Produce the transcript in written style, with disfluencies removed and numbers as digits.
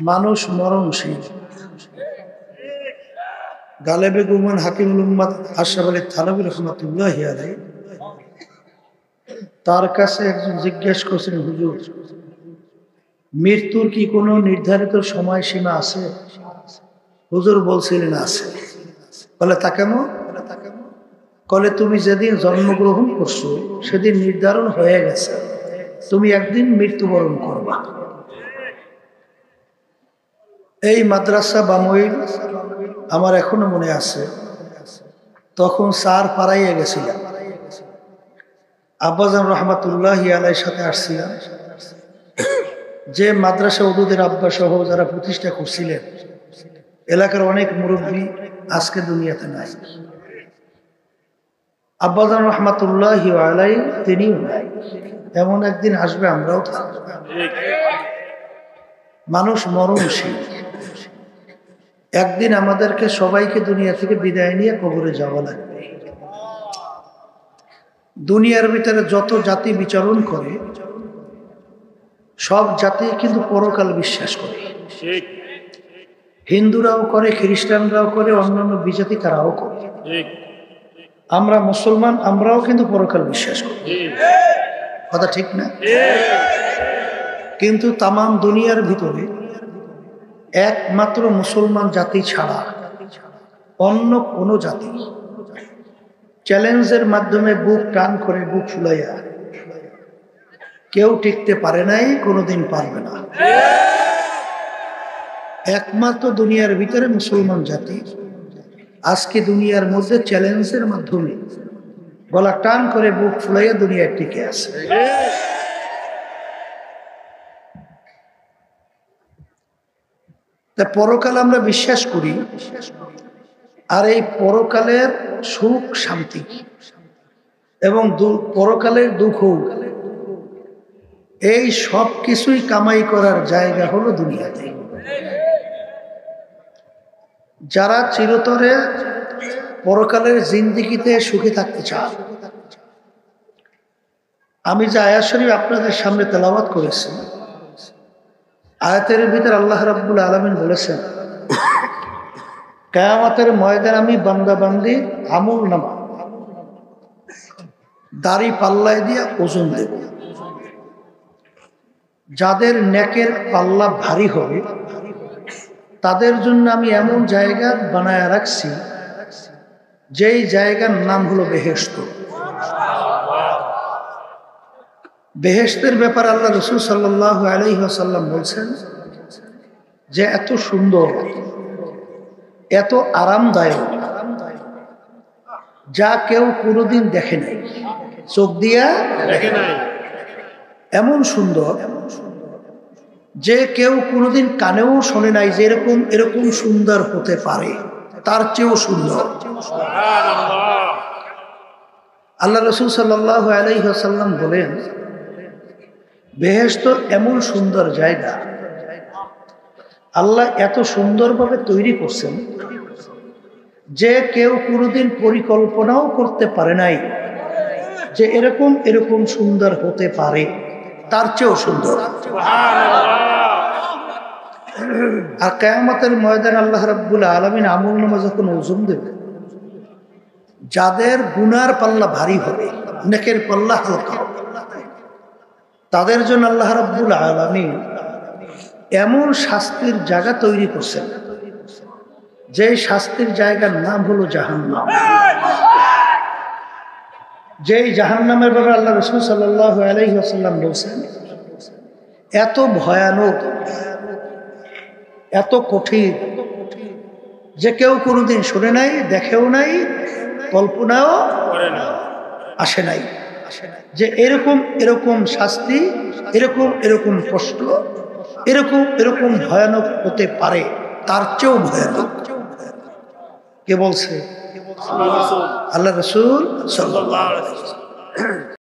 মানুষ মরণশীল। গালেবে গুমান হাকিমুল উম্মাত আশরাফ আলী থানভী রাহমাতুল্লাহি আলাইহি তার কাছে একজন জিজ্ঞেস করছেন, হুজুর, মৃত্যুর কি কোনো নির্ধারিত সময়সীমা আছে? হুজুর বলছিলেন আছে। বলে তা কেমন? বলে তুমি যেদিন জন্মগ্রহণ করছো সেদিন নির্ধারণ হয়ে গেছে, তুমি একদিন মৃত্যুবরণ করবা। এই মাদ্রাসা বামইল আমার এখনো মনে আছে, তখন স্যার পাড়াইয়া গেছিলাম, আব্বাজান রহমাতুল্লাহি আলাইহির সাথে আসছিলাম। যে মাদ্রাসা উদুদের আব্বা সহ যারা প্রতিষ্ঠা করছিলেন, এলাকার অনেক মুরব্বী আজকে দুনিয়াতে নাই। আব্বাজান রহমাতুল্লাহি আলাইহি তিনিও নাই। এমন একদিন আসবে, আমরাও থাকবো। মানুষ মরণশীল। একদিন আমাদেরকে সবাইকে দুনিয়া থেকে বিদায় নিয়ে কবরে যাওয়া লাগবে। দুনিয়ার ভিতরে যত জাতি বিচরণ করে সব জাতি কিন্তু পরকাল বিশ্বাস করে। হিন্দুরাও করে, খ্রিস্টানরাও করে, অন্যান্য বিজাতি তারাও করে। আমরা মুসলমান, আমরাও কিন্তু পরকাল বিশ্বাস করি। কথা ঠিক না? কিন্তু তামাম দুনিয়ার ভিতরে একমাত্র মুসলমান জাতি ছাড়া অন্য কোনো জাতি চ্যালেঞ্জের মাধ্যমে বুক টান করে, বুক ফুলাইয়া কেউ টিকতে পারে নাই, কোনোদিন পারবে না। একমাত্র দুনিয়ার ভিতরে মুসলমান জাতি আজকে দুনিয়ার মধ্যে চ্যালেঞ্জের মাধ্যমে গলা টান করে বুক ফুলাইয়া দুনিয়ায় টিকে আছে। তা পরকাল আমরা বিশ্বাস করি, আর এই পরকালের সুখ শান্তি এবং পরকালের দুঃখ, এই সব কিছুই কামাই করার জায়গা হলো দুনিয়াতে। যারা চিরতরে পরকালের জিন্দেগিতে সুখে থাকতে চান, আমি যে আয়াত শরীফ আপনাদের সামনে তেলাওয়াত করেছি, আয়াতের ভিতর আল্লাহ রাব্বুল আলামিন বলেছেন, কিয়ামতের ময়দানে আমি বান্দা বান্দি আমল নামা দাড়ি পাল্লায় দিয়া ওজন দেব। যাদের নেকের পাল্লা ভারী হবে তাদের জন্য আমি এমন জায়গা বানায় রাখছি, যেই জায়গার নাম হলো বেহেশত। বেহেশতের ব্যাপারে আল্লাহ রাসূল সাল্লাল্লাহু আলাইহি ওয়াসাল্লাম বলছেন যে এত সুন্দর, এত আরামদায়ক, যা কেউ কোনোদিন দেখে নাই, চোখ দিয়া দেখে নাই। এমন সুন্দর যে কেউ কোনোদিন কানেও শোনে নাই যে এরকম সুন্দর হতে পারে, তার চেয়েও সুন্দর। আল্লাহ রাসূল সাল্লাল্লাহু আলাইহি ওয়াসাল্লাম বলেন, বেহেশত এমন সুন্দর জায়গা, আল্লাহ এত সুন্দরভাবে তৈরি করছেন যে কেউ কোনোদিন পরিকল্পনাও করতে পারে নাই যে এরকম সুন্দর হতে পারে, তার চেয়েও সুন্দর। আর কিয়ামতের ময়দানে আল্লাহ রাব্বুল আলামিন আমলনামা যখন ওজন দেবে, যাদের গুনার পাল্লা ভারী হবে, নেকের পাল্লা হালকা হবে, তাদের জন্য আল্লাহ রাব্বুল আলামিন এমন শাস্তির জায়গা তৈরি করছেন, যে শাস্তির জায়গার নাম হলো জাহান্নাম। যেই জাহান্নামের ব্যাপারে আল্লাহ রাসূল সাল্লাল্লাহু আলাইহি ওয়াসাল্লাম বলেছেন, এত ভয়ানক, এত কঠিন যে কেউ কোনোদিন শুনে নাই, দেখেও নাই, কল্পনাও আসে নাই যে এরকম শাস্তি, এরকম কষ্ট, এরকম ভয়ানক হতে পারে, তার চেয়েও ভয়ানক। কে বলছে? আল্লাহ রাসূল সাল্লাল্লাহু আলাইহি ওয়াসাল্লাম।